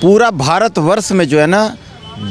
पूरा भारतवर्ष में जो है ना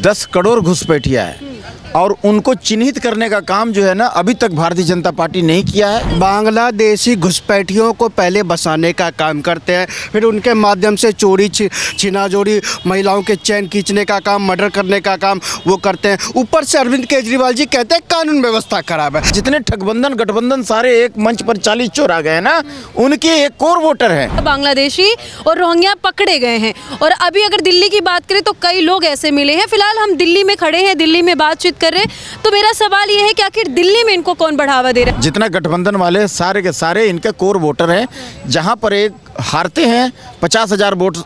10 करोड़ घुसपैठिया है और उनको चिन्हित करने का काम जो है ना अभी तक भारतीय जनता पार्टी नहीं किया है। बांग्लादेशी घुसपैठियों को पहले बसाने का काम करते हैं, फिर उनके माध्यम से चोरी छिनाजोरी, महिलाओं के चैन खींचने का काम, मर्डर करने का काम वो करते हैं। ऊपर से अरविंद केजरीवाल जी कहते हैं कानून व्यवस्था खराब है। जितने ठगबंधन गठबंधन सारे एक मंच पर 40 चोर आ गए ना, उनके एक कोर वोटर है। बांग्लादेशी और रोहिंग्या पकड़े गए हैं और अभी अगर दिल्ली की बात करें तो कई लोग ऐसे मिले हैं। फिलहाल हम दिल्ली में खड़े हैं, दिल्ली में बातचीत कर रहे हैं। तो मेरा सवाल ये है कि आखिर दिल्ली में इनको कौन बढ़ावा दे रहा है? जितना गठबंधन वाले सारे के सारे इनके कोर वोटर हैं। जहां पर एक हारते हैं 50,000 वोट,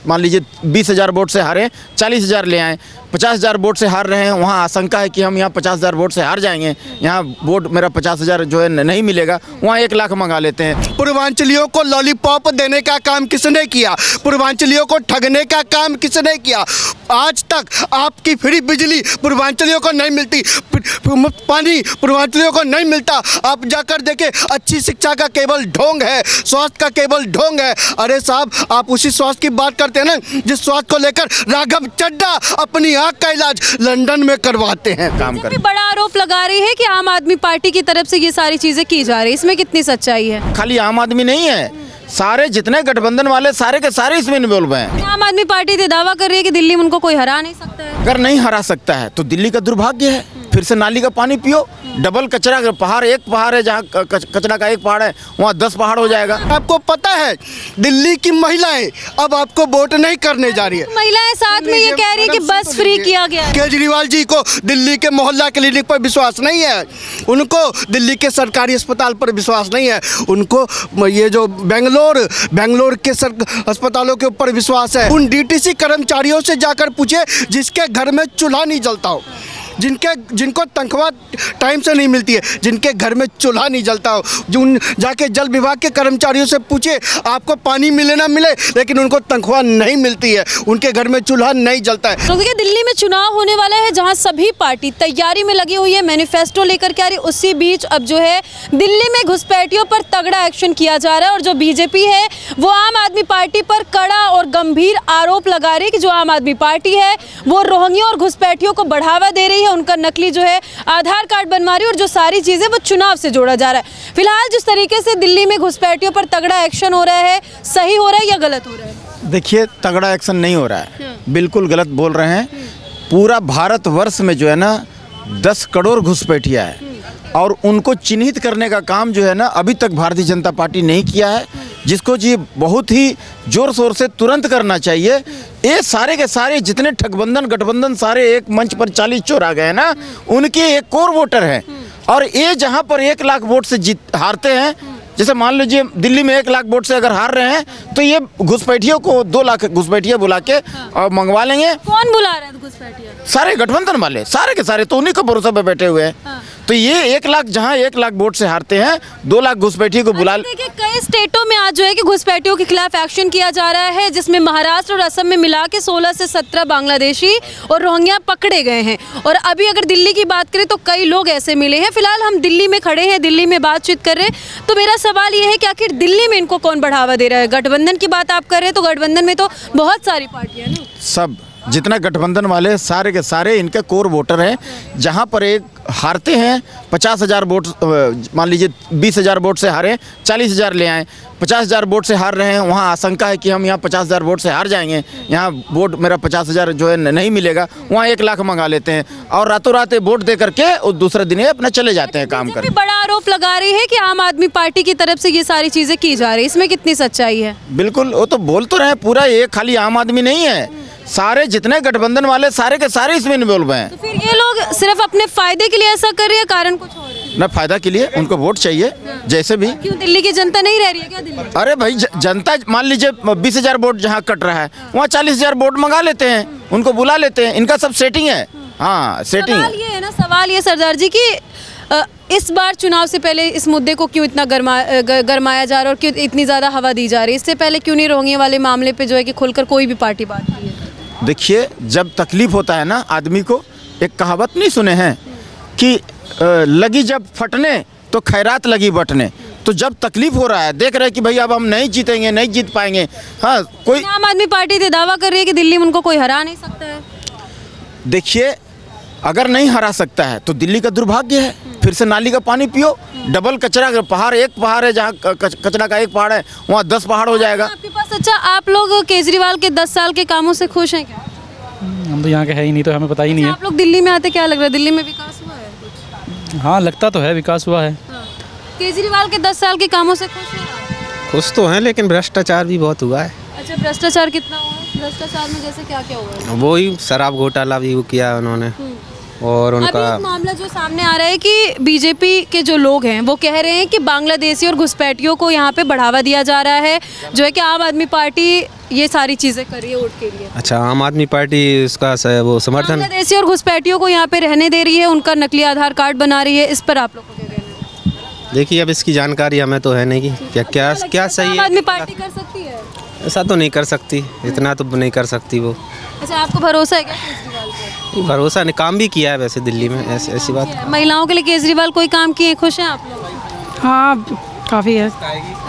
मान लीजिए 20,000 वोट से हारे 40,000 ले आए, 50,000 वोट से हार रहे हैं, वहाँ आशंका है कि हम यहाँ 50,000 वोट से हार जाएंगे, यहाँ वोट मेरा 50,000 जो है नहीं मिलेगा, वहाँ 1 लाख मंगा लेते हैं। पूर्वांचलियों को लॉलीपॉप देने का काम किसने किया? पूर्वांचलियों को ठगने का काम किसने किया? आज तक आपकी फ्री बिजली पूर्वांचलियों को नहीं मिलती, पानी पूर्वांचलियों को नहीं मिलता। आप जाकर देखें, अच्छी शिक्षा का केवल ढोंग है, स्वास्थ्य का केवल ढोंग है। अरे साहब, आप उसी स्वास्थ्य की बात करते हैं ना जिस स्वास्थ्य को लेकर राघव चड्ढा अपनी आंख का इलाज लंदन में करवाते हैं। काम कर बड़ा आरोप लगा रही है कि आम आदमी पार्टी की तरफ से ये सारी चीजें की जा रही है, इसमें कितनी सच्चाई है? खाली आम आदमी नहीं है, सारे जितने गठबंधन वाले सारे के सारे इसमें इन्वॉल्व हैं। आम आदमी पार्टी तो दावा कर रही है कि दिल्ली में उनको कोई हरा नहीं सकता है। अगर नहीं हरा सकता है तो दिल्ली का दुर्भाग्य है। फिर से नाली का पानी पियो, डबल कचरा का पहाड़, एक पहाड़ है जहाँ कचरा का एक पहाड़ है, वहाँ 10 पहाड़ हो जाएगा। आपको पता है दिल्ली की महिलाएं अब आपको वोट नहीं करने जा रही है। महिलाएं साथ में ये कह रही है कि बस फ्री किया गया है। केजरीवाल जी को दिल्ली के मोहल्ला क्लिनिक पर विश्वास नहीं है, उनको दिल्ली के सरकारी अस्पताल पर विश्वास नहीं है, उनको ये जो बेंगलोर के अस्पतालों के ऊपर विश्वास है। उन डीटीसी कर्मचारियों से जाकर पूछे जिसके घर में चूल्हा नहीं जलता हो, जिनको तनख्वाह टाइम से नहीं मिलती है, जिनके घर में चूल्हा नहीं जलता हो, जाके जल विभाग के कर्मचारियों से पूछे आपको पानी मिले ना मिले, लेकिन उनको तनख्वाह नहीं मिलती है, उनके घर में चूल्हा नहीं जलता है। तो देखिए, दिल्ली में चुनाव होने वाला है जहां सभी पार्टी तैयारी में लगी हुई है, मैनिफेस्टो लेकर के आ रही। उसी बीच अब जो है दिल्ली में घुसपैठियों पर तगड़ा एक्शन किया जा रहा है और जो बीजेपी है वो आम आदमी पार्टी पर कड़ा और गंभीर आरोप लगा रही है कि जो आम आदमी पार्टी है वो रोहिंग्या और घुसपैठियों को बढ़ावा दे रही है, उनका नकली जो है आधार कार्ड बनवा रही है और जो सारी चीजें वो चुनाव से जोड़ा जा रहा है। फिलहाल जिस तरीके से दिल्ली में घुसपैठियों पर तगड़ा एक्शन हो रहा है, सही हो रहा है या गलत हो रहा है? देखिए, तगड़ा एक्शन नहीं हो रहा है, बिल्कुल गलत बोल रहे हैं। पूरा भारतवर्ष में जो है ना 10 करोड़ घुसपैठिया है और उनको चिन्हित करने का काम जो है ना अभी तक भारतीय जनता पार्टी नहीं किया है, जिसको जी बहुत ही जोर शोर से तुरंत करना चाहिए। ये सारे के सारे जितने ठगबंधन गठबंधन सारे एक मंच पर 40 चोर आ गए ना, उनके एक कोर वोटर है। और ये जहाँ पर 1 लाख वोट से हारते हैं, जैसे मान लीजिए दिल्ली में 1 लाख वोट से अगर हार रहे हैं तो ये घुसपैठियों को 2 लाख घुसपैठिया बुला के और मंगवा लेंगे। कौन बुला रहा है घुसपैठिया? सारे गठबंधन वाले सारे के सारे तो उन्हीं को भरोसा पे बैठे हुए हैं। तो ये 1 लाख जहाँ 1 लाख वोट से हारते हैं, 2 लाख घुसपैठियों को बुला। देखिए, कई स्टेटों में आज जो है कि घुसपैठियों के खिलाफ एक्शन किया जा रहा है, जिसमें महाराष्ट्र और असम में मिला के 16 से 17 बांग्लादेशी और रोहिंग्या पकड़े गए हैं। और अभी अगर दिल्ली की बात करें तो कई लोग ऐसे मिले हैं। फिलहाल हम दिल्ली में खड़े हैं, दिल्ली में बातचीत कर रहे हैं। तो मेरा सवाल ये है कि आखिर दिल्ली में इनको कौन बढ़ावा दे रहा है? गठबंधन की बात आप कर रहे हैं तो गठबंधन में तो बहुत सारी पार्टियां हैं ना। सब जितना गठबंधन वाले सारे के सारे इनके कोर वोटर हैं। जहां पर एक हारते हैं 50,000 वोट, मान लीजिए 20,000 वोट से हारे 40,000 ले आए, 50,000 वोट से हार रहे हैं, वहाँ आशंका है कि हम यहाँ 50,000 वोट से हार जाएंगे, यहाँ वोट मेरा 50,000 जो है नहीं मिलेगा, वहाँ 1 लाख मंगा लेते हैं और रातों रात वोट दे करके और दूसरे दिन अपना चले जाते हैं काम करके। बड़ा आरोप लगा रही है कि आम आदमी पार्टी की तरफ से ये सारी चीजें की जा रही है, इसमें कितनी सच्चाई है? बिल्कुल, वो तो बोल तो रहे हैं, पूरा ये खाली आम आदमी नहीं है, सारे जितने गठबंधन वाले सारे के सारे इसमें इन्वॉल्व हैं। तो फिर ये लोग सिर्फ अपने फायदे के लिए ऐसा कर रहे हैं, कारण कुछ और है? न फायदा के लिए, उनको वोट चाहिए जैसे भी। क्यों दिल्ली की जनता नहीं रह रही है क्या दिल्ली? अरे भाई, जनता मान लीजिए 20,000 वोट जहाँ कट रहा है, वहाँ 40,000 वोट मंगा लेते हैं, उनको बुला लेते हैं, इनका सब सेटिंग है। हाँ, सेटिंग सवाल ये है ना, सवाल ये सरदार जी की इस बार चुनाव से पहले इस मुद्दे को क्यों इतना गरमाया जा रहा है और क्यों इतनी ज़्यादा हवा दी जा रही है? इससे पहले क्यों नहीं रोहिंग्या वाले मामले पे जो है कि खुलकर कोई भी पार्टी बात की है? देखिए, जब तकलीफ होता है ना आदमी को, एक कहावत नहीं सुने हैं कि लगी जब फटने तो खैरात लगी बटने। तो जब तकलीफ हो रहा है, देख रहे हैं कि भाई अब हम नहीं जीतेंगे, नहीं जीत पाएंगे, हाँ कोई आम आदमी पार्टी तो दावा कर रही है कि दिल्ली में उनको कोई हरा नहीं सकता है। देखिए, अगर नहीं हरा सकता है तो दिल्ली का दुर्भाग्य है। फिर से नाली का पानी पियो, डबल कचरा, पहाड़ एक पहाड़ है जहाँ कचरा का एक पहाड़ है, वहाँ 10 पहाड़ हो जाएगा। आपके पास अच्छा, आप लोग केजरीवाल के 10 साल के कामों से खुश हैं क्या? हम तो यहाँ के है ही नहीं, तो हमें पता ही नहीं आप लोग दिल्ली में आते, क्या लग रहा है दिल्ली में विकास हुआ है कुछ? है। हाँ, लगता तो है विकास हुआ है। हाँ। केजरीवाल के 10 साल के कामों से खुश हैं? खुश तो हैं, लेकिन भ्रष्टाचार भी बहुत हुआ है। अच्छा, भ्रष्टाचार कितना हुआ है? भ्रष्टाचार में जैसे क्या क्या हुआ है? वो ही शराब घोटाला भी किया है उन्होंने, और अभी उनका एक मामला जो सामने आ रहा है कि बीजेपी के जो लोग हैं वो कह रहे हैं कि बांग्लादेशी और घुसपैठियों को यहाँ पे बढ़ावा दिया जा रहा है, जो है कि आम आदमी पार्टी ये सारी चीज़ें कर रही है वोट के लिए। अच्छा, आम आदमी पार्टी उसका वो समर्थन। बांग्लादेशी और घुसपैठियों को यहाँ पे रहने दे रही है, उनका नकली आधार कार्ड बना रही है, इस पर आप लोग को क्या कहना है? देखिए, अब इसकी जानकारी हमें तो है नहीं कि क्या क्या क्या सही आम है। आदमी पार्टी कर सकती है? ऐसा तो नहीं कर सकती, इतना तो नहीं कर सकती वो। अच्छा, आपको भरोसा है क्या केजरीवाल पर? भरोसा नहीं, काम भी किया है वैसे दिल्ली में, ऐसी बात। महिलाओं के लिए केजरीवाल कोई काम किए, खुश हैं आप लोग? हाँ, काफ़ी है।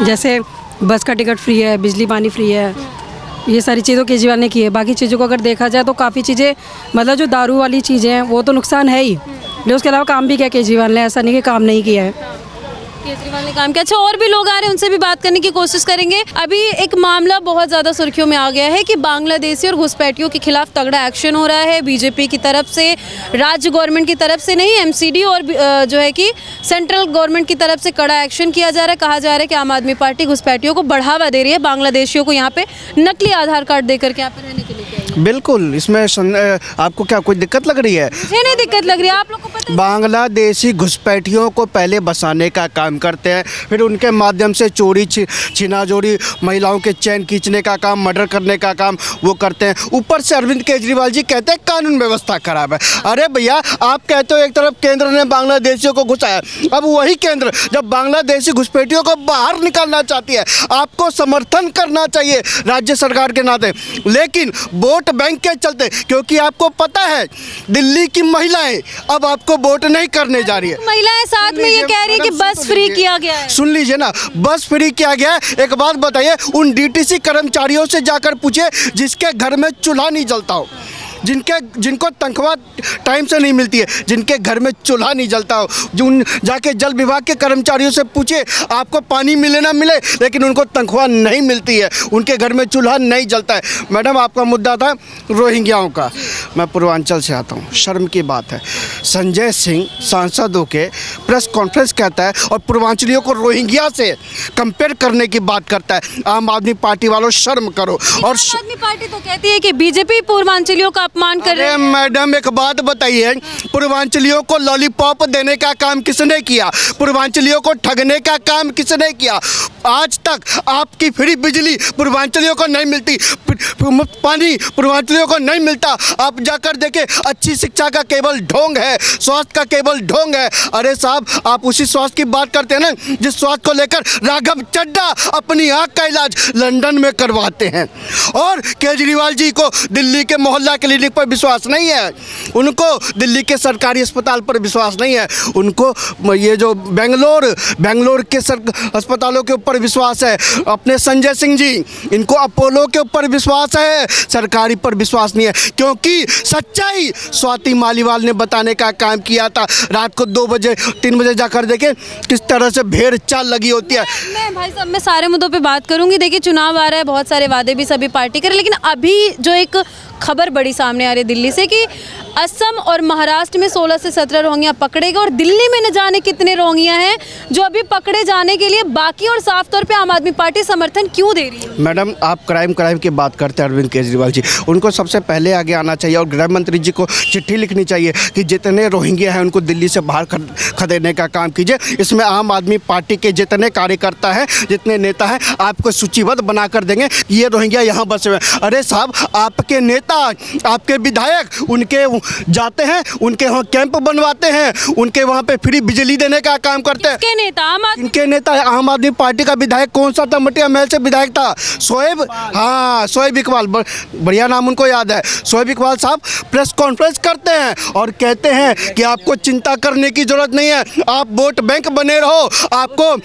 जैसे बस का टिकट फ्री है, बिजली पानी फ्री है, ये सारी चीज़ों केजरीवाल ने की है। बाकी चीज़ों को अगर देखा जाए तो काफ़ी चीज़ें, मतलब जो दारू वाली चीज़ें हैं वो तो नुकसान है ही, लेकिन उसके अलावा काम भी किया केजरीवाल ने, ऐसा नहीं कि काम नहीं किया है। केजरीवाल ने काम किया। अच्छा, और भी लोग आ रहे हैं, उनसे भी बात करने की कोशिश करेंगे। अभी एक मामला बहुत ज़्यादा सुर्खियों में आ गया है कि बांग्लादेशी और घुसपैठियों के खिलाफ तगड़ा एक्शन हो रहा है बीजेपी की तरफ से, राज्य गवर्नमेंट की तरफ से नहीं, एमसीडी और जो है कि सेंट्रल गवर्नमेंट की तरफ से कड़ा एक्शन किया जा रहा है। कहा जा रहा है कि आम आदमी पार्टी घुसपैठियों को बढ़ावा दे रही है, बांग्लादेशियों को यहाँ पे नकली आधार कार्ड देकर के यहाँ पे रहने के लिए कह रही है। बिल्कुल, इसमें आपको क्या कोई दिक्कत लग रही है? मुझे नहीं दिक्कत लग रही है, आप लोग को पता है? बांग्लादेशी घुसपैठियों को पहले बसाने का काम करते हैं, फिर उनके माध्यम से चोरी छिनाजोरी, महिलाओं के चैन खींचने का काम, मर्डर करने का काम वो करते हैं। ऊपर से अरविंद केजरीवाल जी कहते हैं कानून व्यवस्था खराब है। अरे भैया, आप कहते हो एक तरफ केंद्र ने बांग्लादेशियों को घुसाया, अब वही केंद्र जब बांग्लादेशी घुसपैठियों को बाहर निकालना चाहती है, आपको समर्थन करना चाहिए राज्य सरकार के नाते। लेकिन वोट बैंक के चलते, क्योंकि आपको पता है दिल्ली की महिलाएं अब आपको वोट नहीं करने जा रही है। महिलाएं साथ में ये कह रही है कि बस फ्री किया गया है। सुन लीजिए ना, बस फ्री किया गया है। एक बात बताइए, उन डीटीसी कर्मचारियों से जाकर पूछिए जिसके घर में चूल्हा नहीं जलता हो, जिनको तनख्वाह टाइम से नहीं मिलती है, जिनके घर में चूल्हा नहीं जलता हो, जाके जल विभाग के कर्मचारियों से पूछिए, आपको पानी मिले ना मिले लेकिन उनको तनख्वाह नहीं मिलती है, उनके घर में चूल्हा नहीं जलता है। मैडम, आपका मुद्दा था रोहिंग्याओं का। मैं पूर्वांचल से आता हूँ, शर्म की बात है, संजय सिंह सांसद होके प्रेस कॉन्फ्रेंस कहता है और पूर्वांचलियों को रोहिंग्या से कंपेयर करने की बात करता है। आम आदमी पार्टी वालों, शर्म करो। और आम आदमी पार्टी तो कहती है कि बीजेपी पूर्वांचलियों का अपमान कर रही है। मैडम, एक बात बताइए, पूर्वांचलियों को लॉलीपॉप देने का काम किसने किया? पूर्वांचलियों को ठगने का काम किसने किया? आज तक आपकी फ्री बिजली पूर्वांचलियों को नहीं मिलती, पानी पूर्वांचलियों को नहीं मिलता। आप जाकर देखें, अच्छी शिक्षा का केवल ढोंग है, स्वास्थ्य का केवल ढोंग है। अरे साहब, आप उसी स्वास्थ्य की बात करते हैं ना जिस स्वास्थ्य को लेकर राघव चड्ढा अपनी आँख का इलाज लंदन में करवाते हैं। और केजरीवाल जी को दिल्ली के मोहल्ला क्लिनिक पर विश्वास नहीं है, उनको दिल्ली के सरकारी अस्पताल पर विश्वास नहीं है, उनको ये जो बेंगलोर के अस्पतालों के ऊपर विश्वास है। अपने संजय सिंह जी, इनको अपोलो के ऊपर विश्वास है, सरकारी पर विश्वास नहीं है। क्योंकि सच्चाई स्वाति मालीवाल ने बताने का काम किया था। रात को 2 बजे 3 बजे जाकर देखें किस तरह से भेड़ चाल लगी होती है। मैं भाई साहब, मैं सारे मुद्दों पे बात करूंगी। देखिए, चुनाव आ रहा है, बहुत सारे वादे भी सभी पार्टी करे, लेकिन अभी जो एक खबर बड़ी सामने आ रही है दिल्ली से कि असम और महाराष्ट्र में 16 से 17 रोहिंग्या पकड़े गए और दिल्ली में न जाने कितने रोहिंग्या हैं जो अभी पकड़े जाने के लिए बाकी, और साफ तौर पे आम आदमी पार्टी समर्थन क्यों दे रही है? मैडम, आप क्राइम की बात करते हैं अरविंद केजरीवाल जी, उनको सबसे पहले आगे आना चाहिए और गृह मंत्री जी को चिट्ठी लिखनी चाहिए कि जितने रोहिंग्या हैं उनको दिल्ली से बाहर खदेड़ने का काम कीजिए। इसमें आम आदमी पार्टी के जितने कार्यकर्ता हैं, जितने नेता हैं, आपको सूचीबद्ध बनाकर देंगे कि ये रोहिंग्या यहाँ बसे हुए हैं। अरे साहब, आपके नेता, आपके विधायक, उनके जाते हैं, उनके वहाँ कैंप बनवाते हैं, उनके वहाँ पे फ्री बिजली देने का काम करते हैं। किसके नेता? आम आदमी इनके नेता आम आदमी पार्टी का विधायक कौन सा था, मटिया महल से विधायक था, शोएब, हाँ शोएब इकबाल, बढ़िया नाम उनको याद है। शोएब इकबाल साहब प्रेस कॉन्फ्रेंस करते हैं और कहते हैं कि आपको चिंता करने की जरूरत नहीं है, आप वोट बैंक बने रहो, आपको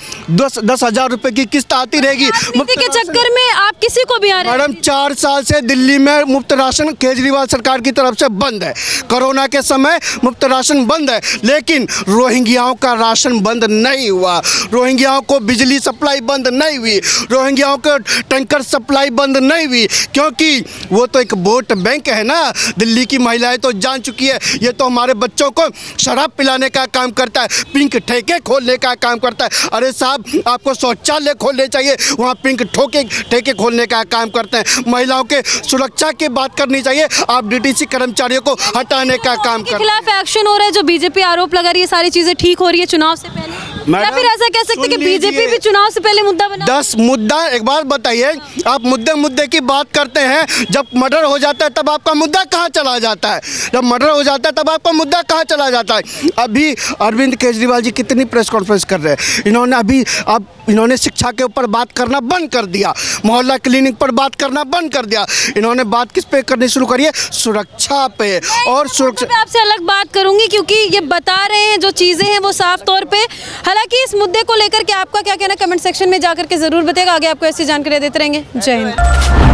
10,000 रुपए की किस्त आती रहेगी। राजनीति के चक्कर में आप किसी को भी आ रहे हैं। मैडम 4 साल से दिल्ली में मुफ्त राशन केजरीवाल सरकार की तरफ से बंद है। कोरोना के समय मुफ्त राशन बंद है, लेकिन रोहिंग्याओं का राशन बंद नहीं हुआ, रोहिंग्याओं को बिजली सप्लाई बंद नहीं हुई, रोहिंग्याओं को टैंकर सप्लाई बंद नहीं हुई, क्योंकि वो तो एक वोट बैंक है ना। दिल्ली की महिलाएं तो जान चुकी है, ये तो हमारे बच्चों को शराब पिलाने का काम करता है, पिंक ठेके खोलने का काम करता है। अरे साहब, आपको शौचालय खोलने चाहिए, वहाँ पिंक ठेके खोलने का काम करते हैं। महिलाओं के सुरक्षा की बात करनी चाहिए, आप डीटीसी कर्मचारियों को हटाने का काम के करते हैं। खिलाफ एक्शन हो रहा है, जो बीजेपी आरोप लगा रही है सारी चीजें ठीक हो रही है चुनाव से पहले, या मैडम, फिर ऐसा कह सकते हैं कि सुन बीजेपी लीजिए। भी चुनाव से पहले मुद्दा बना? 10 मुद्दा, एक बात बताइए, आप मुद्दे की बात करते हैं, जब मर्डर हो जाता है तब आपका मुद्दा कहाँ चला जाता है? जब मर्डर हो जाता है तब आपका मुद्दा कहाँ चला जाता है? अभी अरविंद केजरीवाल जी कितनी प्रेस कॉन्फ्रेंस कर रहे हैं, इन्होंने शिक्षा के ऊपर बात करना बंद कर दिया, मोहल्ला क्लिनिक पर बात करना बंद कर दिया, इन्होंने बात किस पे करनी शुरू करी है? सुरक्षा पे। और सुरक्षा मैं आपसे अलग बात करूंगी, क्योंकि ये बता रहे हैं जो चीजें हैं वो साफ तौर पे। हालांकि इस मुद्दे को लेकर के आपका क्या कहना, कमेंट सेक्शन में जाकर के जरूर बताइएगा। आगे आपको ऐसी जानकारी देते रहेंगे। जय हिंद।